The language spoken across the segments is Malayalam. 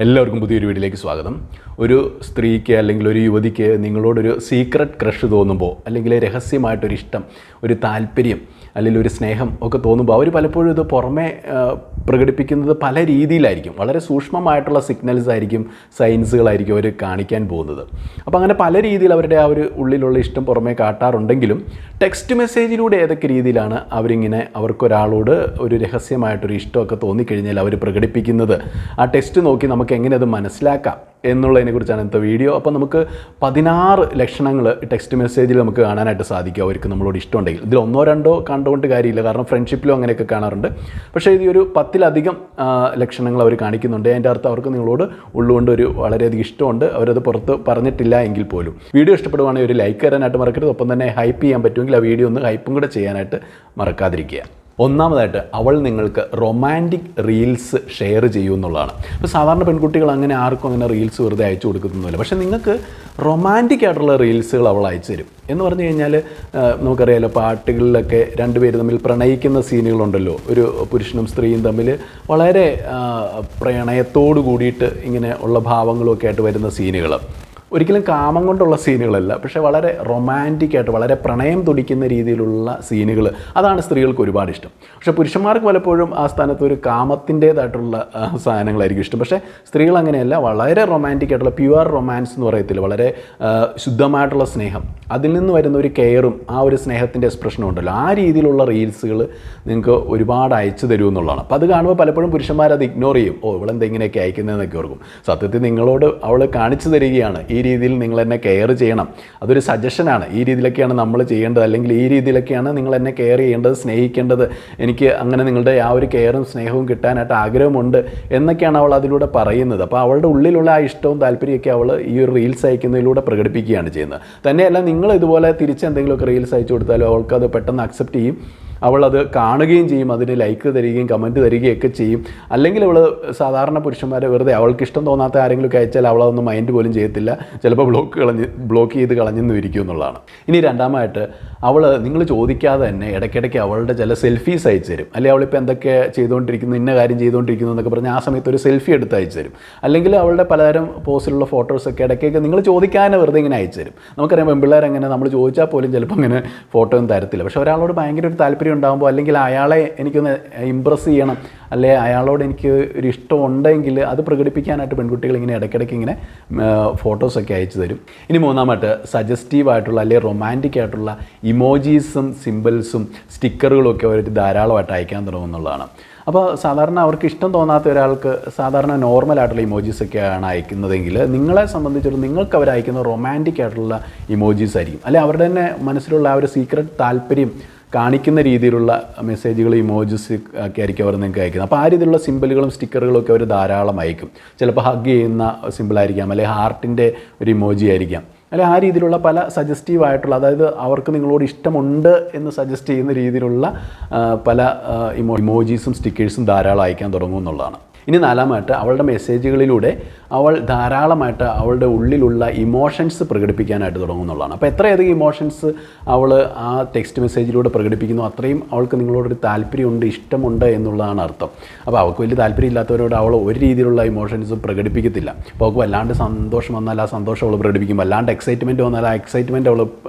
എല്ലാവർക്കും പുതിയൊരു വീഡിയോയിലേക്ക് സ്വാഗതം. ഒരു സ്ത്രീക്ക് അല്ലെങ്കിൽ ഒരു യുവതിക്ക് നിങ്ങളോടൊരു സീക്രട്ട് ക്രഷ് തോന്നുമ്പോൾ, അല്ലെങ്കിൽ രഹസ്യമായിട്ടൊരു ഇഷ്ടം, ഒരു താല്പര്യം, അല്ലെങ്കിൽ ഒരു സ്നേഹം ഒക്കെ തോന്നുമ്പോൾ അവർ പലപ്പോഴും ഇത് പുറമേ പ്രകടിപ്പിക്കുന്നത് പല രീതിയിലായിരിക്കും. വളരെ സൂക്ഷ്മമായിട്ടുള്ള സിഗ്നൽസ് ആയിരിക്കും, സൈൻസുകളായിരിക്കും അവർ കാണിക്കാൻ പോകുന്നത്. അപ്പോൾ അങ്ങനെ പല രീതിയിൽ അവരുടെ ആ ഒരു ഉള്ളിലുള്ള ഇഷ്ടം പുറമേ കാട്ടാറുണ്ടെങ്കിലും ടെക്സ്റ്റ് മെസ്സേജിലൂടെ ഏതൊക്കെ രീതിയിലാണ് അവരിങ്ങനെ അവർക്കൊരാളോട് ഒരു രഹസ്യമായിട്ടൊരു ഇഷ്ടമൊക്കെ തോന്നിക്കഴിഞ്ഞാൽ അവർ പ്രകടിപ്പിക്കുന്നത്, ആ ടെക്സ്റ്റ് നോക്കി നമുക്ക് എങ്ങനെ അത് മനസ്സിലാക്കാം എന്നുള്ളതിനെക്കുറിച്ചാണ് ഇന്നത്തെ വീഡിയോ. അപ്പോൾ നമുക്ക് 16 ലക്ഷണങ്ങൾ ടെക്സ്റ്റ് മെസ്സേജിൽ നമുക്ക് കാണാനായിട്ട് സാധിക്കും അവർക്ക് നമ്മളോട് ഇഷ്ടമുണ്ടെങ്കിൽ. ഇതിൽ ഒന്നോ രണ്ടോ കണ്ടുകൊണ്ട് കാര്യമില്ല, കാരണം ഫ്രണ്ട്ഷിപ്പിലും അങ്ങനെയൊക്കെ കാണാറുണ്ട്. പക്ഷേ ഇത് ഒരു 10-ലധികം ലക്ഷണങ്ങൾ അവർ കാണിക്കുന്നുണ്ട്. അതിൻ്റെ അർത്ഥം അവർക്ക് നിങ്ങളോട് ഉള്ളുകൊണ്ട് ഒരു വളരെയധികം ഇഷ്ടമുണ്ട്, അവരത് പുറത്ത് പറഞ്ഞിട്ടില്ല എങ്കിൽ പോലും. വീഡിയോ ഇഷ്ടപ്പെടുവാണെങ്കിൽ ഒരു ലൈക്ക് തരാനായിട്ട് മറക്കരുത്. ഒപ്പം തന്നെ ഹൈപ്പ് ചെയ്യാൻ പറ്റുമെങ്കിൽ ആ വീഡിയോ ഒന്ന് ഹൈപ്പും കൂടെ ചെയ്യാനായിട്ട് മറക്കാതിരിക്കുക. ഒന്നാമതായിട്ട്, അവൾ നിങ്ങൾക്ക് റൊമാൻറ്റിക് റീൽസ് ഷെയർ ചെയ്യുമെന്നുള്ളതാണ്. ഇപ്പോൾ സാധാരണ പെൺകുട്ടികൾ അങ്ങനെ ആർക്കും അങ്ങനെ റീൽസ് വെറുതെ അയച്ചു കൊടുക്കുന്നൊന്നുമില്ല. പക്ഷേ നിങ്ങൾക്ക് റൊമാൻറ്റിക് ആയിട്ടുള്ള റീൽസുകൾ അവൾ അയച്ചു തരും. എന്ന് പറഞ്ഞു കഴിഞ്ഞാൽ നമുക്കറിയാമല്ലോ, പാട്ടുകളിലൊക്കെ രണ്ടുപേര് തമ്മിൽ പ്രണയിക്കുന്ന സീനുകളുണ്ടല്ലോ. ഒരു പുരുഷനും സ്ത്രീയും തമ്മിൽ വളരെ പ്രണയത്തോടു കൂടിയിട്ട് ഇങ്ങനെ ഉള്ള ഭാവങ്ങളൊക്കെ ആയിട്ട് വരുന്ന സീനുകൾ. ഒരിക്കലും കാമം കൊണ്ടുള്ള സീനുകളല്ല, പക്ഷേ വളരെ റൊമാൻറ്റിക്കായിട്ട് വളരെ പ്രണയം തുടിക്കുന്ന രീതിയിലുള്ള സീനുകൾ, അതാണ് സ്ത്രീകൾക്ക് ഒരുപാട് ഇഷ്ടം. പക്ഷേ പുരുഷന്മാർക്ക് പലപ്പോഴും ആ സ്ഥാനത്ത് ഒരു കാമത്തിൻ്റേതായിട്ടുള്ള സാധനങ്ങളായിരിക്കും ഇഷ്ടം. പക്ഷേ സ്ത്രീകൾ അങ്ങനെയല്ല, വളരെ റൊമാൻറ്റിക്കായിട്ടുള്ള പ്യുവർ റൊമാൻസ് എന്ന് പറയത്തില്ല, വളരെ ശുദ്ധമായിട്ടുള്ള സ്നേഹം, അതിൽ നിന്ന് വരുന്ന ഒരു കെയറും ആ ഒരു സ്നേഹത്തിൻ്റെ എക്സ്പ്രഷനും ഉണ്ടല്ലോ, ആ രീതിയിലുള്ള റീൽസുകൾ നിങ്ങൾക്ക് ഒരുപാട് അയച്ചു തരുമെന്നുള്ളതാണ്. അപ്പോൾ അത് കാണുമ്പോൾ പലപ്പോഴും പുരുഷന്മാരത് ഇഗ്നോർ ചെയ്യും. ഇവളെന്താ ഇങ്ങനെയൊക്കെ അയക്കുന്നതെന്നൊക്കെ ഓർക്കും. സത്യത്തിൽ നിങ്ങളോട് അവൾ കാണിച്ചു തരികയാണ്, ഈ രീതിയിൽ നിങ്ങൾ എന്നെ കെയർ ചെയ്യണം, അതൊരു സജഷനാണ്, ഈ രീതിയിലൊക്കെയാണ് നമ്മൾ ചെയ്യേണ്ടത്, അല്ലെങ്കിൽ ഈ രീതിയിലൊക്കെയാണ് നിങ്ങൾ എന്നെ കെയർ ചെയ്യേണ്ടത്, സ്നേഹിക്കേണ്ടത്, എനിക്ക് അങ്ങനെ നിങ്ങളുടെ ആ ഒരു കെയറും സ്നേഹവും കിട്ടാനായിട്ട് ആഗ്രഹമുണ്ട് എന്നൊക്കെയാണ് അവൾ അതിലൂടെ പറയുന്നത്. അപ്പോൾ അവളുടെ ഉള്ളിലുള്ള ആ ഇഷ്ടവും താല്പര്യമൊക്കെ അവൾ ഈ ഒരു റീൽസ് അയക്കുന്നതിലൂടെ പ്രകടിപ്പിക്കുകയാണ് ചെയ്യുന്നത്. തന്നെയല്ല, നിങ്ങൾ ഇതുപോലെ തിരിച്ചെന്തെങ്കിലുമൊക്കെ റീൽസ് അയച്ചു കൊടുത്താലും അവൾക്കത് പെട്ടെന്ന് അക്സെപ്റ്റ് ചെയ്യും, അവളത് കാണുകയും ചെയ്യും, അതിന് ലൈക്ക് തരികയും കമൻറ്റ് തരികയൊക്കെ ചെയ്യും. അല്ലെങ്കിൽ അവൾ സാധാരണ പുരുഷന്മാരെ വെറുതെ അവൾക്ക് ഇഷ്ടം തോന്നാത്ത ആരെങ്കിലുമൊക്കെ അയച്ചാൽ അവളതൊന്നും മൈൻഡ് പോലും ചെയ്യത്തില്ല, ചിലപ്പോൾ ബ്ലോക്ക് ചെയ്ത് കളഞ്ഞെന്ന് ഇരിക്കും എന്നുള്ളതാണ്. ഇനി രണ്ടാമതായിട്ട്, അവൾ നിങ്ങൾ ചോദിക്കാതെ തന്നെ ഇടയ്ക്കിടയ്ക്ക് അവളുടെ ചില സെൽഫീസ് അയച്ചു തരും. അല്ലെങ്കിൽ അവളിപ്പോൾ എന്തൊക്കെ ചെയ്തുകൊണ്ടിരിക്കുന്നു, ഇന്ന കാര്യം ചെയ്തുകൊണ്ടിരിക്കുന്നു എന്നൊക്കെ പറഞ്ഞ് ആ സമയത്ത് ഒരു സെൽഫി എടുത്ത് അയച്ചു തരും. അല്ലെങ്കിൽ അവളുടെ പലതരം പോസിലുള്ള ഫോട്ടോസൊക്കെ ഇടയ്ക്കൊക്കെ നിങ്ങൾ ചോദിക്കാതെ വെറുതെ ഇങ്ങനെ അയച്ചു തരും. നമുക്കറിയാം, പെൺപിള്ളേർ അങ്ങനെ നമ്മൾ ചോദിച്ചാൽ പോലും ചിലപ്പോൾ അങ്ങനെ ഫോട്ടോ ഒന്നും തരത്തില്ല. പക്ഷേ ഒരാളോട് ഭയങ്കര ഒരു താല്പര്യം ഉണ്ടാകുമ്പോൾ, അല്ലെങ്കിൽ അയാളെ എനിക്കൊന്ന് ഇമ്പ്രസ് ചെയ്യണം, അല്ലെങ്കിൽ അയാളോട് എനിക്ക് ഒരു ഇഷ്ടം ഉണ്ടെങ്കിൽ അത് പ്രകടിപ്പിക്കാനായിട്ട് പെൺകുട്ടികൾ ഇങ്ങനെ ഇടയ്ക്കിടയ്ക്ക് ഇങ്ങനെ ഫോട്ടോസൊക്കെ അയച്ചു തരും. ഇനി മൂന്നാമത്തെ, സജസ്റ്റീവായിട്ടുള്ള അല്ലെങ്കിൽ റൊമാൻറ്റിക് ആയിട്ടുള്ള ഇമോജീസും സിമ്പിൾസും സ്റ്റിക്കറുകളും ഒക്കെ അവർ ധാരാളമായിട്ട് അയക്കാൻ തുടങ്ങുന്നുള്ളതാണ്. അപ്പോൾ സാധാരണ അവർക്ക് ഇഷ്ടം തോന്നാത്ത ഒരാൾക്ക് സാധാരണ നോർമലായിട്ടുള്ള ഇമോജീസൊക്കെയാണ് അയക്കുന്നതെങ്കിൽ, നിങ്ങളെ സംബന്ധിച്ചിടത്തോളം നിങ്ങൾക്ക് അവർ അയക്കുന്ന റൊമാൻറ്റിക് ആയിട്ടുള്ള ഇമോജീസ് ആയിരിക്കും. അല്ലെങ്കിൽ അവരുടെ തന്നെ മനസ്സിലുള്ള ആ ഒരു സീക്രട്ട് താല്പര്യം കാണിക്കുന്ന രീതിയിലുള്ള മെസ്സേജുകൾ, ഇമോജീസ് ഒക്കെ ആയിരിക്കും അവർ നിങ്ങൾക്ക് അയക്കുന്നത്. അപ്പോൾ ആ രീതിയിലുള്ള സിമ്പിളുകളും സ്റ്റിക്കറുകളും ഒക്കെ അവർ ധാരാളം അയക്കും. ചിലപ്പോൾ ഹഗ് ചെയ്യുന്ന സിമ്പിളായിരിക്കാം, അല്ലെങ്കിൽ ഹാർട്ടിൻ്റെ ഒരു ഇമോജി ആയിരിക്കാം, അല്ലെങ്കിൽ ആ രീതിയിലുള്ള പല സജസ്റ്റീവായിട്ടുള്ള, അതായത് അവർക്ക് നിങ്ങളോട് ഇഷ്ടമുണ്ട് എന്ന് സജസ്റ്റ് ചെയ്യുന്ന രീതിയിലുള്ള പല ഇമോജീസും സ്റ്റിക്കേഴ്സും ധാരാളം അയക്കാൻ തുടങ്ങും എന്നുള്ളതാണ്. ഇനി നാലാമായിട്ട്, അവളുടെ മെസ്സേജുകളിലൂടെ അവൾ ധാരാളമായിട്ട് അവളുടെ ഉള്ളിലുള്ള ഇമോഷൻസ് പ്രകടിപ്പിക്കാനായിട്ട് തുടങ്ങുന്നതാണ്. അപ്പോൾ എത്രയധികം ഇമോഷൻസ് അവൾ ആ ടെക്സ്റ്റ് മെസ്സേജിലൂടെ പ്രകടിപ്പിക്കുന്നു, അത്രയും അവൾക്ക് നിങ്ങളോടൊരു താല്പര്യമുണ്ട്, ഇഷ്ടമുണ്ട് എന്നുള്ളതാണ് അർത്ഥം. അപ്പോൾ അവൾക്ക് വലിയ താല്പര്യം ഇല്ലാത്തവരോട് അവൾ ഒരു രീതിയിലുള്ള ഇമോഷൻസും പ്രകടിപ്പിക്കത്തില്ല. അപ്പോൾ അവൾക്ക് വല്ലാണ്ട് സന്തോഷം വന്നാൽ ആ സന്തോഷം അവൾ പ്രകടിപ്പിക്കും, വല്ലാണ്ട് എക്സൈറ്റ്മെൻറ്റ് വന്നാൽ ആ എക്സൈറ്റ്മെൻറ്റ് അവൾ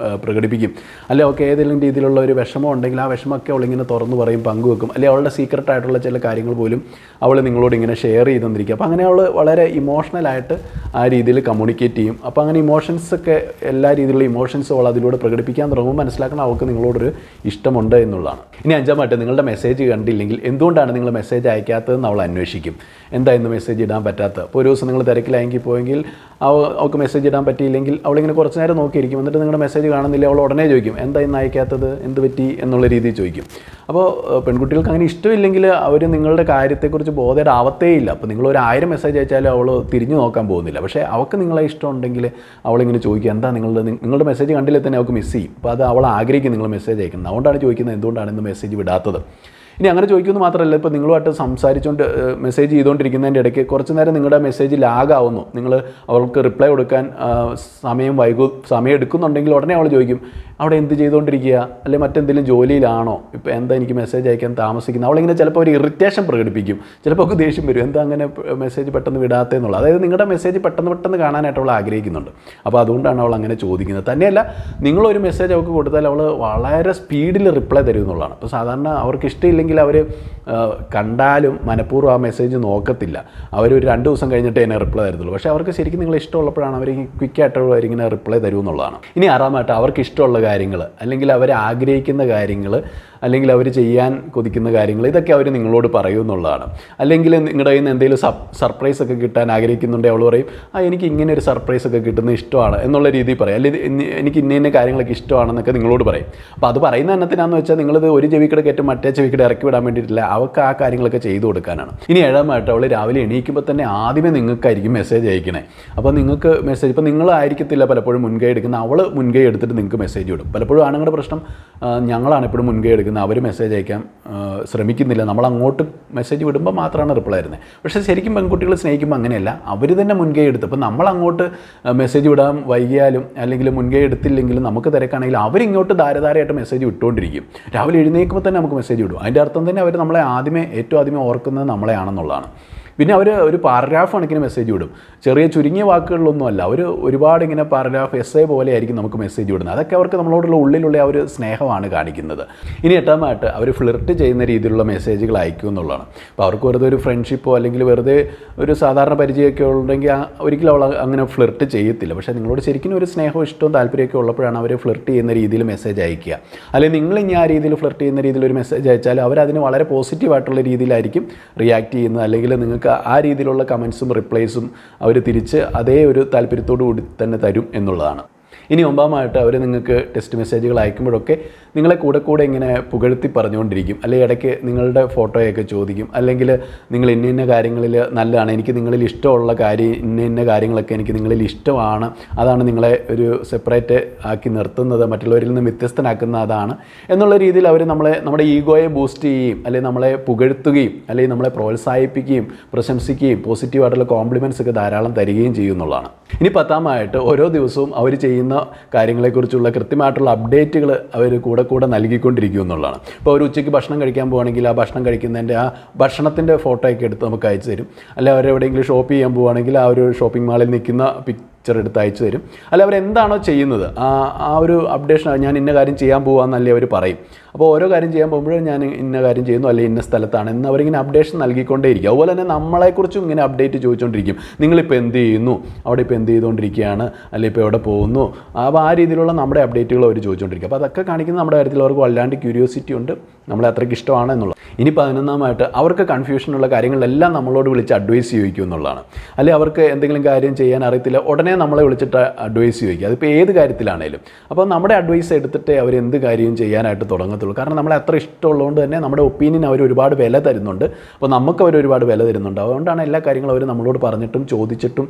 പ്രകടിപ്പിക്കും. അല്ലെങ്കിൽ അവൾക്ക് ഏതെങ്കിലും രീതിയിലുള്ള ഒരു വിഷമം ഉണ്ടെങ്കിൽ ആ വിഷമമൊക്കെ അവളിങ്ങനെ തുറന്നു പറയും, പങ്കുവെക്കും. അല്ലെങ്കിൽ അവളുടെ സീക്രട്ടായിട്ടുള്ള ചില കാര്യങ്ങൾ പോലും അവൾ നിങ്ങളോട് ഇങ്ങനെ ഷെയർ ചെയ്തെന്നിരിക്കുക. അപ്പോൾ അങ്ങനെ അവൾ വളരെ ഇമോഷണലായിട്ട് ആ രീതിയിൽ കമ്മ്യൂണിക്കേറ്റ് ചെയ്യും. അപ്പോൾ അങ്ങനെ ഇമോഷൻസൊക്കെ, എല്ലാ രീതിയിലുള്ള ഇമോഷൻസും അവൾ അതിലൂടെ പ്രകടിപ്പിക്കാൻ തുടങ്ങുമ്പോൾ മനസ്സിലാക്കണം അവൾക്ക് നിങ്ങളോടൊരു ഇഷ്ടമുണ്ട് എന്നുള്ളതാണ്. ഇനി അഞ്ചാമായിട്ട്, നിങ്ങളുടെ മെസ്സേജ് കണ്ടില്ലെങ്കിൽ എന്തുകൊണ്ടാണ് നിങ്ങൾ മെസ്സേജ് അയക്കാത്തതെന്ന് അവൾ അന്വേഷിക്കും. എന്താ ഇന്ന് മെസ്സേജ് ഇടാൻ പറ്റാത്ത? അപ്പോൾ ഒരു ദിവസം നിങ്ങൾ തിരക്കിലായെങ്കിൽ പോയെങ്കിൽ അവൾക്ക് മെസ്സേജ് ഇടാൻ പറ്റിയില്ലെങ്കിൽ അവളിങ്ങനെ കുറച്ച് നേരം നോക്കിയിരിക്കും. എന്നിട്ട് നിങ്ങളുടെ മെസ്സേജ് കാണുന്നില്ല, അവൾ ഉടനെ ചോദിക്കും, എന്താ ഇന്ന് അയക്കാത്തത്, എന്ത് പറ്റി എന്നുള്ള രീതിയിൽ ചോദിക്കും. അപ്പോൾ പെൺകുട്ടികൾക്ക് അങ്ങനെ ഇഷ്ടമില്ലെങ്കിൽ അവർ നിങ്ങളുടെ കാര്യത്തെക്കുറിച്ച് ബോധേഡാവത്തേ ഇല്ല. അപ്പോൾ നിങ്ങൾ ഒരു 1000 മെസ്സേജ് അയച്ചാലും അവൾ തിരിഞ്ഞു നോക്കാൻ പോകുന്നില്ല. പക്ഷേ അവൾക്ക് നിങ്ങളെ ഇഷ്ടമുണ്ടെങ്കിൽ അവളിങ്ങനെ ചോദിക്കുക, എന്താ നിങ്ങളുടെ മെസ്സേജ് കണ്ടില്ലേ തന്നെ അവൾക്ക് മിസ് ചെയ്യും. അപ്പോൾ അത് അവൾ ആഗ്രഹിക്കും നിങ്ങൾ മെസ്സേജ് അയക്കുന്നത്. അതുകൊണ്ടാണ് ചോദിക്കുന്നത്, എന്തുകൊണ്ടാണ് ഇന്ന് മെസ്സേജ് വിടാത്തത്. ഇനി അങ്ങനെ ചോദിക്കുമെന്ന് മാത്രമല്ല, ഇപ്പോൾ നിങ്ങളുമായിട്ട് സംസാരിച്ചുകൊണ്ട് മെസ്സേജ് ചെയ്തുകൊണ്ടിരിക്കുന്നതിൻ്റെ ഇടയ്ക്ക് കുറച്ച് നേരം നിങ്ങളുടെ മെസ്സേജ് ലാഗാവുന്നു, നിങ്ങൾ അവൾക്ക് റിപ്ലൈ കൊടുക്കാൻ സമയം എടുക്കുന്നുണ്ടെങ്കിൽ ഉടനെ അവൾ ചോദിക്കും, അവിടെ എന്ത് ചെയ്തുകൊണ്ടിരിക്കുക, അല്ലെങ്കിൽ മറ്റെന്തെങ്കിലും ജോലിയിലാണോ, ഇപ്പോൾ എന്താ എനിക്ക് മെസ്സേജ് അയക്കാൻ താമസിക്കുന്നത്, അവളിങ്ങനെ ചിലപ്പോൾ ഒരു ഇറിറ്റേഷൻ പ്രകടിപ്പിക്കും, ചിലപ്പോൾ ഒക്കെ ദേഷ്യം വരും, എന്താ അങ്ങനെ മെസ്സേജ് പെട്ടെന്ന് വിടാത്തതെന്നുള്ളത്. അതായത് നിങ്ങളുടെ മെസ്സേജ് പെട്ടെന്ന് കാണാനായിട്ട് അവൾ ആഗ്രഹിക്കുന്നുണ്ട്. അപ്പോൾ അതുകൊണ്ടാണ് അവൾ അങ്ങനെ ചോദിക്കുന്നത്. തന്നെയല്ല, നിങ്ങളൊരു മെസ്സേജ് അവൾക്ക് കൊടുത്താൽ അവൾ വളരെ സ്പീഡിൽ റിപ്ലൈ തരും എന്നുള്ളതാണ്. അപ്പോൾ സാധാരണ അവർക്ക് ഇഷ്ടമില്ലെങ്കിൽ അവർ കണ്ടാലും മനഃപൂർവ്വം ആ മെസ്സേജ് നോക്കത്തില്ല, അവരൊരു 2 ദിവസം കഴിഞ്ഞിട്ട് തന്നെ റിപ്ലൈ തരത്തുള്ളൂ. പക്ഷേ അവർക്ക് ശരിക്കും നിങ്ങൾ ഇഷ്ടമുള്ളപ്പോഴാണ് അവർ ക്വിക്കായിട്ട് അവരിങ്ങനെ റിപ്ലൈ തരും എന്നുള്ളതാണ്. ഇനി 6ാമായിട്ട് അവർക്ക് ഇഷ്ടമുള്ള കാര്യങ്ങൾ, അല്ലെങ്കിൽ അവർ ആഗ്രഹിക്കുന്ന കാര്യങ്ങൾ, അല്ലെങ്കിൽ അവർ ചെയ്യാൻ കൊതിക്കുന്ന കാര്യങ്ങൾ, ഇതൊക്കെ അവർ നിങ്ങളോട് പറയും എന്നുള്ളതാണ്. അല്ലെങ്കിൽ നിങ്ങളുടെ കയ്യിൽ നിന്ന് എന്തെങ്കിലും സർപ്രൈസ് ഒക്കെ കിട്ടാൻ ആഗ്രഹിക്കുന്നുണ്ടെങ്കിൽ അവൾ പറയും, എനിക്ക് ഇങ്ങനെ ഒരു സർപ്രൈസ് ഒക്കെ കിട്ടുന്നത് ഇഷ്ടമാണ് എന്നുള്ള രീതിയിൽ പറയും. അല്ലെങ്കിൽ എനിക്ക് ഇന്ന കാര്യങ്ങളൊക്കെ ഇഷ്ടമാണെന്നൊക്കെ നിങ്ങളോട് പറയും. അപ്പോൾ അത് പറയുന്ന എന്നതിനാന്ന് വെച്ചാൽ നിങ്ങളിത് ഒരു ചെവിക്കടെ കയറ്റും മറ്റേ ചെവിക്കടെ ഇറക്കി വിടാൻ വേണ്ടിയിട്ടില്ല, അവർക്ക് ആ കാര്യങ്ങളൊക്കെ ചെയ്തു കൊടുക്കാനാണ്. ഇനി 7ാമായിട്ട് അവൾ രാവിലെ എണീക്കുമ്പോൾ തന്നെ ആദ്യമേ നിങ്ങൾക്കായിരിക്കും മെസ്സേജ് അയക്കണേ. അപ്പോൾ നിങ്ങൾക്ക് മെസ്സേജ്, ഇപ്പോൾ നിങ്ങളായിരിക്കത്തില്ല പലപ്പോഴും മുൻകൈ എടുക്കുന്നത്, അവൾ മുൻകൈ എടുത്തിട്ട് നിങ്ങൾക്ക് മെസ്സേജ് വിടും. പലപ്പോഴും ആണുങ്ങളുടെ പ്രശ്നം, ഞങ്ങളാണ് എപ്പോഴും മുൻകൈ എടുക്കുന്നത്, അവർ മെസ്സേജ് അയക്കാൻ ശ്രമിക്കുന്നില്ല, നമ്മൾ അങ്ങോട്ട് മെസ്സേജ് വിടുമ്പോൾ മാത്രമാണ് റിപ്ലൈ വരുന്നത്. പക്ഷേ ശരിക്കും പെൺകുട്ടികൾ സ്നേഹിക്കുമ്പോൾ അങ്ങനെയല്ല, അവർ തന്നെ മുൻകൈ എടുത്ത്, അപ്പോൾ നമ്മൾ അങ്ങോട്ട് മെസ്സേജ് വിടാൻ വൈകിയാലും അല്ലെങ്കിൽ മുൻകൈ എടുത്തില്ലെങ്കിലും നമുക്ക് തിരക്കാണെങ്കിലും അവരിങ്ങോട്ട് ധാരധാരയായിട്ട് മെസ്സേജ് വിട്ടുകൊണ്ടിരിക്കും. രാവിലെ എഴുന്നേൽക്കുമ്പോൾ തന്നെ നമുക്ക് മെസ്സേജ് വിടും. അതിൻ്റെ അർത്ഥം തന്നെ അവർ നമ്മളെ ഏറ്റവും ആദ്യമേ ഓർക്കുന്നത് നമ്മളെയാണെന്നുള്ളതാണ്. പിന്നെ അവർ ഒരു പാരഗ്രാഫ് കണക്കിന് മെസ്സേജ് വിടും, ചെറിയ ചുരുങ്ങിയ വാക്കുകളിലൊന്നുമല്ല, അവർ ഒരുപാട് ഇങ്ങനെ പാരഗ്രാഫ് എസ്സേ പോലെ ആയിരിക്കും നമുക്ക് മെസ്സേജ് വിടുന്നത്. അതൊക്കെ അവർക്ക് നമ്മളോടുള്ള ഉള്ളിലുള്ള ആ ഒരു സ്നേഹമാണ് കാണിക്കുന്നത്. ഇനി 8ാമായിട്ട് അവർ ഫ്ലിർട്ട് ചെയ്യുന്ന രീതിയിലുള്ള മെസ്സേജുകൾ അയക്കും എന്നുള്ളതാണ്. അപ്പോൾ അവർക്ക് വെറുതെ ഒരു ഫ്രണ്ട്ഷിപ്പോ അല്ലെങ്കിൽ വെറുതെ ഒരു സാധാരണ പരിചയമൊക്കെ ഉണ്ടെങ്കിൽ ഒരിക്കലും അവൾ അങ്ങനെ ഫ്ലിർട്ട് ചെയ്യത്തില്ല. പക്ഷേ നിങ്ങളോട് ശരിക്കും ഒരു സ്നേഹവും ഇഷ്ടവും താല്പര്യമൊക്കെ ഉള്ളപ്പോഴാണ് അവർ ഫ്ലിർട്ട് ചെയ്യുന്ന രീതിയിൽ മെസ്സേജ് അയക്കുക. അല്ലെങ്കിൽ നിങ്ങൾ ഇനി ആ രീതിയിൽ ഫ്ലിർട്ട് ചെയ്യുന്ന രീതിയിൽ ഒരു മെസ്സേജ് അയച്ചാൽ അവരതിന് വളരെ പോസിറ്റീവായിട്ടുള്ള രീതിയിലായിരിക്കും റിയാക്ട് ചെയ്യുന്നത്. അല്ലെങ്കിൽ നിങ്ങൾക്ക് ആ രീതിയിലുള്ള കമൻസും റിപ്ലൈസും അവർ തിരിച്ച് അതേ ഒരു താല്പര്യത്തോടു കൂടി തന്നെ തരും എന്നുള്ളതാണ്. ഇനി 9ാമായിട്ട് അവർ നിങ്ങൾക്ക് ടെക്സ്റ്റ് മെസ്സേജുകൾ അയക്കുമ്പോഴൊക്കെ നിങ്ങളെ കൂടെ ഇങ്ങനെ പുകഴ്ത്തി പറഞ്ഞുകൊണ്ടിരിക്കും. അല്ലെങ്കിൽ ഇടയ്ക്ക് നിങ്ങളുടെ ഫോട്ടോയൊക്കെ ചോദിക്കും, അല്ലെങ്കിൽ നിങ്ങൾ ഇന്ന കാര്യങ്ങളിൽ നല്ലതാണ്, എനിക്ക് നിങ്ങളിൽ ഇഷ്ടമുള്ള കാര്യം ഇന്ന കാര്യങ്ങളൊക്കെ എനിക്ക് നിങ്ങളിൽ ഇഷ്ടമാണ്, അതാണ് നിങ്ങളെ ഒരു സെപ്പറേറ്റ് ആക്കി നിർത്തുന്നത്, മറ്റുള്ളവരിൽ നിന്ന് വ്യത്യസ്തനാക്കുന്ന അതാണ് എന്നുള്ള രീതിയിൽ അവർ നമ്മുടെ ഈഗോയെ ബൂസ്റ്റ് ചെയ്യുകയും അല്ലെങ്കിൽ നമ്മളെ പുകഴ്ത്തുകയും അല്ലെങ്കിൽ നമ്മളെ പ്രോത്സാഹിപ്പിക്കുകയും പ്രശംസിക്കുകയും പോസിറ്റീവായിട്ടുള്ള കോംപ്ലിമെൻറ്റ്സ് ഒക്കെ ധാരാളം തരികയും ചെയ്യുന്നുള്ളതാണ്. ഇനി 10ാമായിട്ട് ഓരോ ദിവസവും അവർ ചെയ്യുന്ന കാര്യങ്ങളെക്കുറിച്ചുള്ള കൃത്യമായിട്ടുള്ള അപ്ഡേറ്റുകൾ അവർ കൂടെ നൽകിക്കൊണ്ടിരിക്കും എന്നുള്ളതാണ്. ഇപ്പോൾ ഒരു ഉച്ചയ്ക്ക് ഭക്ഷണം കഴിക്കാൻ പോവുകയാണെങ്കിൽ ആ ഭക്ഷണം കഴിക്കുന്നതിൻ്റെ ആ ഭക്ഷണത്തിൻ്റെ ഫോട്ടോയൊക്കെ എടുത്ത് നമുക്ക് അയച്ചു തരും. അല്ല അവരെവിടെയെങ്കിലും ഷോപ്പ് ചെയ്യാൻ പോവുകയാണെങ്കിൽ ആ ഒരു ഷോപ്പിംഗ് മാളിൽ നിൽക്കുന്ന പിക്ചർ എടുത്ത് അയച്ചു തരും. അല്ല അവരെന്താണോ ചെയ്യുന്നത് ആ ഒരു അപ്ഡേഷൻ, ഞാൻ ഇന്ന കാര്യം ചെയ്യാൻ പോകാമെന്നല്ലേ അവർ പറയും. അപ്പോൾ ഓരോ കാര്യം ചെയ്യാൻ പോകുമ്പോഴും ഞാൻ ഇന്ന കാര്യം ചെയ്യുന്നു അല്ലെങ്കിൽ ഇന്ന സ്ഥലത്താണ് എന്ന് അവരിങ്ങനെ അപ്ഡേഷൻ നൽകിക്കൊണ്ടേയിരിക്കും. അതുപോലെ തന്നെ നമ്മളെക്കുറിച്ചും ഇങ്ങനെ അപ്ഡേറ്റ് ചോദിച്ചുകൊണ്ടിരിക്കും. നിങ്ങളിപ്പോൾ എന്ത് ചെയ്യുന്നു, അവിടെ ഇപ്പോൾ എന്ത് ചെയ്തുകൊണ്ടിരിക്കുകയാണ്, അല്ലെങ്കിൽ ഇപ്പോൾ എവിടെ പോകുന്നു, അപ്പോൾ ആ രീതിയിലുള്ള നമ്മുടെ അപ്ഡേറ്റുകൾ അവർ ചോദിച്ചുകൊണ്ടിരിക്കും. അപ്പോൾ അതൊക്കെ കാണിക്കുന്ന നമ്മുടെ കാര്യത്തിൽ അവർക്ക് വല്ലാണ്ട് ക്യൂരിയോസിറ്റി ഉണ്ട്, നമ്മളെ അത്രയ്ക്ക് ഇഷ്ടമാണ് എന്നുള്ളത്. ഇനി 11ാമായിട്ട് അവർക്ക് കൺഫ്യൂഷനുള്ള കാര്യങ്ങളെല്ലാം നമ്മളോട് വിളിച്ച് അഡ്വൈസ് ചോദിക്കും എന്നുള്ളതാണ്. അല്ലെങ്കിൽ അവർക്ക് എന്തെങ്കിലും കാര്യം ചെയ്യാൻ അറിയത്തില്ല, ഉടനെ നമ്മളെ വിളിച്ചിട്ട് അഡ്വൈസ് ചോദിക്കുക, അതിപ്പോൾ ഏത് കാര്യത്തിലാണേലും. അപ്പോൾ നമ്മുടെ അഡ്വൈസ് എടുത്തിട്ടേ അവർ എന്ത് കാര്യവും ചെയ്യാനായിട്ട് തുടങ്ങത്തുള്ളൂ. കാരണം നമ്മളെ അത്ര ഇഷ്ടമുള്ളതുകൊണ്ട് തന്നെ നമ്മുടെ ഒപ്പീനിയൻ അവർ ഒരുപാട് വില തരുന്നുണ്ട്. അപ്പോൾ നമുക്ക് അവർ ഒരുപാട് വില തരുന്നുണ്ട്. അതുകൊണ്ടാണ് എല്ലാ കാര്യങ്ങളും അവർ നമ്മളോട് പറഞ്ഞിട്ടും ചോദിച്ചിട്ടും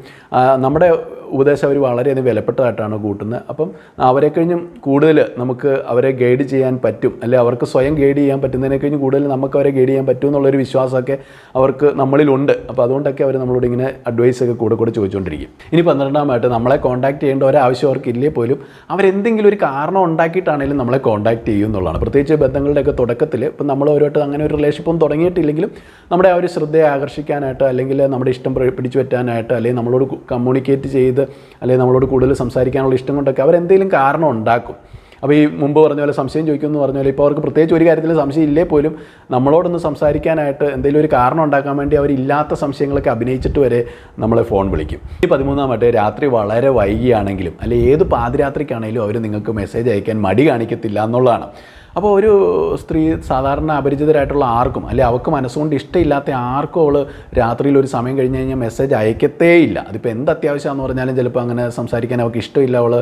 നമ്മുടെ ഉപദേശം അവർ വളരെയധികം വിലപ്പെട്ടതായിട്ടാണ് കൂട്ടുന്നത്. അപ്പം അവരെ കഴിഞ്ഞും കൂടുതൽ നമുക്ക് അവരെ ഗൈഡ് ചെയ്യാൻ പറ്റും, അല്ലെങ്കിൽ അവർക്ക് സ്വയം ഗൈഡ് ചെയ്യാൻ പറ്റുന്നതിനെ കഴിഞ്ഞ് കൂടുതൽ നമുക്ക് അവരെ ഗൈഡ് ചെയ്യാൻ പറ്റും എന്നുള്ളൊരു വിശ്വാസമൊക്കെ അവർക്ക് നമ്മളിലുണ്ട്. അപ്പോൾ അതുകൊണ്ടൊക്കെ അവർ നമ്മളോട് ഇങ്ങനെ അഡ്വൈസൊക്കെ കൂടെ ചോദിച്ചുകൊണ്ടിരിക്കും. ഇനി 12ാമായിട്ട് നമ്മളെ കോൺടാക്ട് ചെയ്യേണ്ട ഒരാവശ്യം അവർക്ക് ഇല്ലേ പോലും അവരെന്തെങ്കിലും ഒരു കാരണം ഉണ്ടാക്കിയിട്ടാണെങ്കിലും നമ്മളെ കോൺടാക്ട് ചെയ്യും എന്നുള്ളതാണ്. പ്രത്യേകിച്ച് ബന്ധങ്ങളുടെയൊക്കെ തുടക്കത്തിൽ ഇപ്പം നമ്മൾ ഓരോട്ട് അങ്ങനെ ഒരു റിലേഷൻഷിപ്പൊന്നും തുടങ്ങിയിട്ടില്ലെങ്കിലും നമ്മുടെ ആ ഒരു ശ്രദ്ധയെ ആകർഷിക്കാനായിട്ട് അല്ലെങ്കിൽ നമ്മുടെ ഇഷ്ടം പിടിച്ചു പറ്റാനായിട്ട് അല്ലെങ്കിൽ നമ്മളോട് കമ്മ്യൂണിക്കേറ്റ് ചെയ്ത് അല്ലെങ്കിൽ നമ്മളോട് കൂടുതൽ സംസാരിക്കാനുള്ള ഇഷ്ടം കൊണ്ടൊക്കെ അവരെന്തെങ്കിലും കാരണം ഉണ്ടാക്കും. അപ്പോൾ ഈ മുമ്പ് പറഞ്ഞ പോലെ സംശയം ചോദിക്കുമെന്ന് പറഞ്ഞ പോലെ ഇപ്പോൾ അവർക്ക് പ്രത്യേകിച്ച് ഒരു കാര്യത്തിൽ സംശയം ഇല്ലേ പോലും നമ്മളോടൊന്ന് സംസാരിക്കാനായിട്ട് എന്തെങ്കിലും ഒരു കാരണം ഉണ്ടാക്കാൻ വേണ്ടി അവരില്ലാത്ത സംശയങ്ങളൊക്കെ അഭിനയിച്ചിട്ട് വരെ നമ്മളെ ഫോൺ വിളിക്കും. ഈ 13ാമായിട്ട് രാത്രി വളരെ വൈകിയാണെങ്കിലും അല്ലെങ്കിൽ ഏത് പാതിരാത്രിക്കാണെങ്കിലും അവർ നിങ്ങൾക്ക് മെസ്സേജ് അയക്കാൻ മടി കാണിക്കത്തില്ല എന്നുള്ളതാണ്. അപ്പോൾ ഒരു സ്ത്രീ സാധാരണ അപരിചിതരായിട്ടുള്ള ആർക്കും അല്ലെങ്കിൽ അവൾക്ക് മനസ്സുകൊണ്ട് ഇഷ്ടമില്ലാത്ത ആർക്കും അവൾ രാത്രിയിൽ ഒരു സമയം കഴിഞ്ഞ് കഴിഞ്ഞാൽ മെസ്സേജ് അയക്കത്തേയില്ല. അതിപ്പോൾ എന്ത് അത്യാവശ്യമാണെന്ന് പറഞ്ഞാലും ചിലപ്പോൾ അങ്ങനെ സംസാരിക്കാൻ അവൾക്ക് ഇഷ്ടമില്ല, അവൾ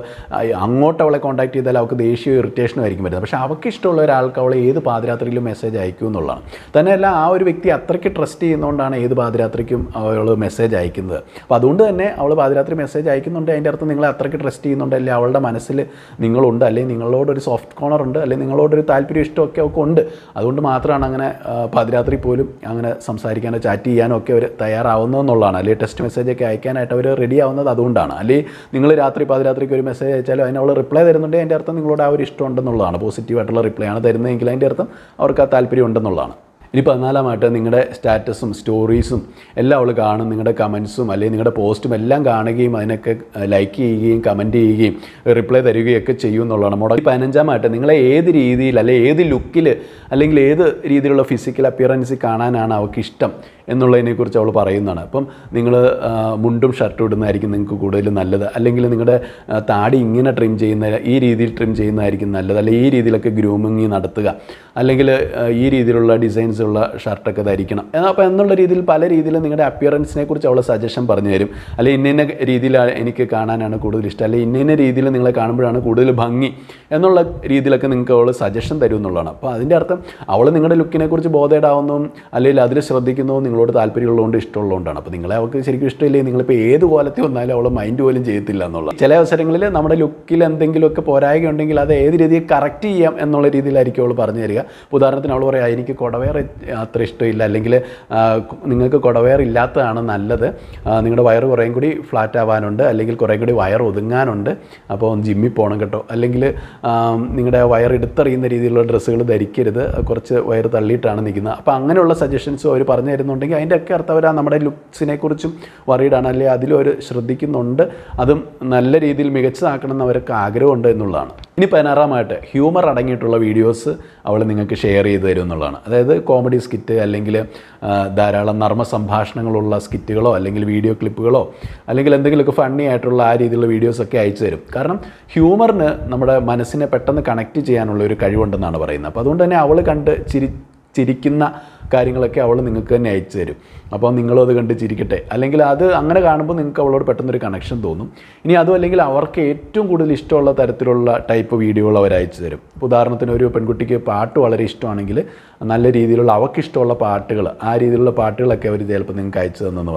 അങ്ങോട്ട് അവളെ കോൺടാക്ട് ചെയ്താൽ അവൾക്ക് ദേഷ്യവും ഇറിറ്റേഷനും ആയിരിക്കും വരുന്നത്. പക്ഷേ അവൾക്ക് ഇഷ്ടമുള്ള ഒരാൾക്ക് അവൾ ഏത് പാതിരാത്രിയിലും മെസ്സേജ് അയക്കും എന്നുള്ളതാണ്. തന്നെയല്ല ആ ഒരു വ്യക്തി അത്രയ്ക്ക് ട്രസ്റ്റ് ചെയ്യുന്നതുകൊണ്ടാണ് ഏത് പാതിരാത്രിക്കും അവൾ മെസ്സേജ് അയക്കുന്നത്. അപ്പോൾ അതുകൊണ്ട് തന്നെ അവൾ പാതിരാത്രി മെസ്സേജ് അയക്കുന്നുണ്ട്, അതിൻ്റെ അർത്ഥം നിങ്ങളെ അത്രയ്ക്ക് ട്രസ്റ്റ് ചെയ്യുന്നുണ്ട്, അല്ലെങ്കിൽ അവളുടെ മനസ്സിൽ നിങ്ങളുണ്ട്, അല്ലെങ്കിൽ നിങ്ങളോടൊരു സോഫ്റ്റ് കോർണർ ഉണ്ട്, അല്ലെങ്കിൽ നിങ്ങളോടൊരു താല്പര്യം ഇഷ്ടമൊക്കെ ഉണ്ട്. അതുകൊണ്ട് മാത്രമാണ് അങ്ങനെ പാതിരാത്രി പോലും അങ്ങനെ സംസാരിക്കാനോ ചാറ്റ് ചെയ്യാനോ ഒക്കെ അവർ തയ്യാറാവുന്നതെന്നുള്ളതാണ്. അല്ലെങ്കിൽ ടെക്സ്റ്റ് മെസ്സേജൊക്കെ അയക്കാനായിട്ട് അവർ റെഡി ആവുന്നത് അതുകൊണ്ടാണ്. അല്ലെങ്കിൽ നിങ്ങൾ പാതിരാത്രിക്ക് ഒരു മെസ്സേജ് അയച്ചാലും അതിന് അവൾ റിപ്ലൈ തരുന്നുണ്ടെങ്കിൽ അതിൻ്റെ അർത്ഥം നിങ്ങളോട് ആ ഒരു ഇഷ്ടം ഉണ്ടെന്നുള്ളതാണ്. പോസിറ്റീവായിട്ടുള്ള റിപ്ലൈ ആണ് തരുന്നതെങ്കിൽ അതിൻ്റെ അർത്ഥം അവർക്ക് ആ താല്പര്യം ഉണ്ടെന്നുള്ളതാണ്. ഇനി 14 നിങ്ങളുടെ സ്റ്റാറ്റസും സ്റ്റോറീസും എല്ലാം അവൾ കാണും, നിങ്ങളുടെ കമൻസും അല്ലെങ്കിൽ നിങ്ങളുടെ പോസ്റ്റും എല്ലാം കാണുകയും അതിനൊക്കെ ലൈക്ക് ചെയ്യുകയും കമൻറ്റ് ചെയ്യുകയും റിപ്ലൈ തരികയൊക്കെ ചെയ്യും എന്നുള്ളതാണ്. 15 നിങ്ങളെ ഏത് രീതിയിൽ അല്ലെങ്കിൽ ഏത് ലുക്കിൽ അല്ലെങ്കിൽ ഏത് രീതിയിലുള്ള ഫിസിക്കൽ അപ്പിയറൻസിൽ കാണാനാണ് അവൾക്ക് ഇഷ്ടം എന്നുള്ളതിനെക്കുറിച്ച് അവൾ പറയുന്നതാണ്. അപ്പം നിങ്ങൾ മുണ്ടും ഷർട്ടും ഇടുന്നതായിരിക്കും നിങ്ങൾക്ക് കൂടുതൽ നല്ലത്, അല്ലെങ്കിൽ നിങ്ങളുടെ താടി ഇങ്ങനെ ട്രിം ചെയ്യുന്ന ഈ രീതിയിൽ ട്രിം ചെയ്യുന്നതായിരിക്കും നല്ലത്, അല്ലെങ്കിൽ ഈ രീതിയിലൊക്കെ ഗ്രൂമിങ് നടത്തുക, അല്ലെങ്കിൽ ഈ രീതിയിലുള്ള ഡിസൈൻസ് ഉള്ള ഷർട്ടൊക്കെ ധരിക്കണം. അപ്പോൾ എന്നുള്ള രീതിയിൽ പല രീതിയിൽ നിങ്ങളുടെ അപ്പിയറൻസിനെ കുറിച്ച് അവൾ സജഷൻ പറഞ്ഞു തരും. അല്ലെങ്കിൽ ഇന്ന രീതിയിൽ എനിക്ക് കാണാനാണ് കൂടുതൽ ഇഷ്ടം, അല്ലെങ്കിൽ ഇന്ന രീതിയിൽ നിങ്ങളെ കാണുമ്പോഴാണ് കൂടുതൽ ഭംഗി എന്നുള്ള രീതിയിലൊക്കെ നിങ്ങൾക്ക് അവൾ സജഷൻ തരും എന്നുള്ളതാണ്. അപ്പോൾ അതിൻ്റെ അർത്ഥം അവൾ നിങ്ങളുടെ ലുക്കിനെ കുറിച്ച് ബോധേഡാവുന്നതും അല്ലെങ്കിൽ അതിൽ ശ്രദ്ധിക്കുന്നതും നിങ്ങളോട് താല്പര്യമുള്ളതുകൊണ്ട് ഇഷ്ടമുള്ളതുകൊണ്ടാണ്. അപ്പോൾ നിങ്ങളെ അവൾക്ക് ശരിക്കും ഇഷ്ടമില്ലെങ്കിൽ നിങ്ങളിപ്പോൾ ഏത് കോലത്തിൽ വന്നാലും അവൾ മൈൻഡ് പോലും ചെയ്യത്തില്ല എന്നുള്ളത്. ചില അവസരങ്ങളിൽ നമ്മുടെ ലുക്കിൽ എന്തെങ്കിലുമൊക്കെ പോരായ്ക ഉണ്ടെങ്കിൽ അത് ഏത് രീതിയിൽ കറക്റ്റ് ചെയ്യാം എന്നുള്ള രീതിയിലായിരിക്കും അവൾ പറഞ്ഞു തരിക. ഉദാഹരണത്തിന് അവൾ പറയാം, എനിക്ക് കുടവയർ അത്ര ഇഷ്ടമില്ല, അല്ലെങ്കിൽ നിങ്ങൾക്ക് കുടവയർ ഇല്ലാത്തതാണ് നല്ലത്, നിങ്ങളുടെ വയറ് കുറേയും കൂടി ഫ്ലാറ്റ് ആവാനുണ്ട്, അല്ലെങ്കിൽ കുറേ കൂടി വയർ ഒതുങ്ങാനുണ്ട്, അപ്പോൾ ജിമ്മിൽ പോകണം കേട്ടോ, അല്ലെങ്കിൽ നിങ്ങളുടെ വയർ എടുത്തറിയുന്ന രീതിയിലുള്ള ഡ്രസ്സുകൾ ധരിക്കരുത്, കുറച്ച് വയർ തള്ളിയിട്ടാണ് നിൽക്കുന്നത്. അപ്പോൾ അങ്ങനെയുള്ള സജഷൻസും അവർ പറഞ്ഞു തരുന്നുണ്ടെങ്കിൽ അതിൻ്റെ ഒക്കെ അർത്ഥം അവർ നമ്മുടെ ലുക്സിനെ കുറിച്ചും വറീഡാണ്, അല്ലെങ്കിൽ അതിലും അവർ ശ്രദ്ധിക്കുന്നുണ്ട്, അതും നല്ല രീതിയിൽ മികച്ചതാക്കണം എന്ന് അവർക്ക് ആഗ്രഹമുണ്ട് എന്നുള്ളതാണ്. ഇനി 16 ഹ്യൂമർ അടങ്ങിയിട്ടുള്ള വീഡിയോസ് അവൾ നിങ്ങൾക്ക് ഷെയർ ചെയ്ത് തരും എന്നുള്ളതാണ്. അതായത് കോമഡി സ്കിറ്റ്, അല്ലെങ്കിൽ ധാരാളം നർമ്മ സംഭാഷണങ്ങളുള്ള സ്കിറ്റുകളോ അല്ലെങ്കിൽ വീഡിയോ ക്ലിപ്പുകളോ അല്ലെങ്കിൽ എന്തെങ്കിലുമൊക്കെ ഫണ്ണി ആയിട്ടുള്ള ആ രീതിയിലുള്ള വീഡിയോസൊക്കെ അയച്ചു തരും. കാരണം ഹ്യൂമറിന് നമ്മുടെ മനസ്സിനെ പെട്ടെന്ന് കണക്റ്റ് ചെയ്യാനുള്ള ഒരു കഴിവുണ്ടെന്നാണ് പറയുന്നത്. അപ്പോൾ അതുകൊണ്ട് തന്നെ അവൾ കണ്ട് ചിരിക്കുന്ന കാര്യങ്ങളൊക്കെ അവൾ നിങ്ങൾക്ക് തന്നെ അയച്ചു തരും. അപ്പോൾ നിങ്ങളും അത് കണ്ട് ചിരിക്കട്ടെ, അല്ലെങ്കിൽ അത് അങ്ങനെ കാണുമ്പോൾ നിങ്ങൾക്ക് അവളോട് പെട്ടെന്നൊരു കണക്ഷൻ തോന്നും. ഇനി അതും അല്ലെങ്കിൽ അവർക്ക് ഏറ്റവും കൂടുതൽ ഇഷ്ടമുള്ള തരത്തിലുള്ള ടൈപ്പ് വീഡിയോകൾ അവർ അയച്ചു തരും. ഇപ്പോൾ ഉദാഹരണത്തിന് ഒരു പെൺകുട്ടിക്ക് പാട്ട് വളരെ ഇഷ്ടമാണെങ്കിൽ നല്ല രീതിയിലുള്ള അവൾക്കിഷ്ടമുള്ള പാട്ടുകൾ, ആ രീതിയിലുള്ള പാട്ടുകളൊക്കെ അവർ ചിലപ്പോൾ നിങ്ങൾക്ക് അയച്ചു തന്നെന്ന്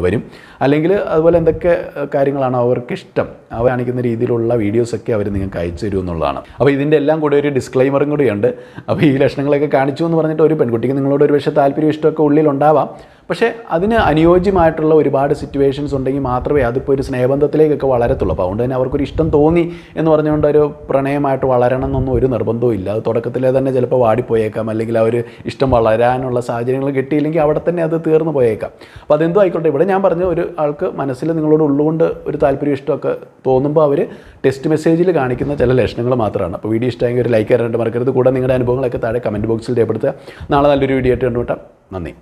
വരും. അല്ലെങ്കിൽ അതുപോലെ എന്തൊക്കെ കാര്യങ്ങളാണ് അവർക്കിഷ്ടം അവർ കാണിക്കുന്ന രീതിയിലുള്ള വീഡിയോസൊക്കെ അവർ നിങ്ങൾക്ക് അയച്ചു തരും എന്നുള്ളതാണ്. അപ്പോൾ ഇതിൻ്റെ എല്ലാം കൂടെ ഒരു ഡിസ്ക്ലൈമറും കൂടിയുണ്ട്. അപ്പോൾ ഈ ലക്ഷണങ്ങളൊക്കെ കാണിച്ചു എന്ന് പറഞ്ഞിട്ട് ഒരു പെൺകുട്ടിക്ക് നിങ്ങളോട് ഒരു പക്ഷേ താല്പര്യം ഇഷ്ടമൊക്കെ ഉള്ളിലുണ്ടാവാം, പക്ഷേ അതിന് അനുയോജ്യമായിട്ടുള്ള ഒരുപാട് സിറ്റുവേഷൻസ് ഉണ്ടെങ്കിൽ മാത്രമേ അതിപ്പോൾ ഒരു സ്നേഹബന്ധത്തിലേക്കൊക്കെ വളരത്തുള്ളൂ. അപ്പോൾ അതുകൊണ്ട് തന്നെ അവർക്കൊരു ഇഷ്ടം തോന്നി എന്ന് പറഞ്ഞുകൊണ്ട് ഒരു പ്രണയമായിട്ട് വളരണം എന്നൊന്നും ഒരു നിർബന്ധവും ഇല്ല. അത് തുടക്കത്തിലെ തന്നെ ചിലപ്പോൾ വാടിപ്പോയേക്കാം, അല്ലെങ്കിൽ ആ ഒരു ഇഷ്ടം വളരാനുള്ള സാഹചര്യങ്ങൾ കിട്ടിയില്ലെങ്കിൽ അവിടെ തന്നെ അത് തീർന്നു പോയേക്കാം. അപ്പോൾ അതെന്തോ ആയിക്കോട്ടെ, ഇവിടെ ഞാൻ പറഞ്ഞ ഒരു ആൾക്ക് മനസ്സിൽ നിങ്ങളോട് ഉള്ളുകൊണ്ട് ഒരു താല്പര്യം ഇഷ്ടമൊക്കെ തോന്നുമ്പോൾ അവർ ടെക്സ്റ്റ് മെസ്സേജിൽ കാണിക്കുന്ന ചില ലക്ഷണങ്ങൾ മാത്രമാണ്. അപ്പോൾ വീഡിയോ ഇഷ്ടമെങ്കിൽ ഒരു ലൈക്ക് തരാനായിട്ട് മറക്കരുത്. കൂടെ നിങ്ങളുടെ അനുഭവങ്ങളൊക്കെ താഴെ കമൻറ്റ് ബോക്സിൽ രേഖപ്പെടുത്തുക. നാളെ നല്ലൊരു വീഡിയോ ആയിട്ട് കണ്ടുമുട്ടാം. നന്ദി.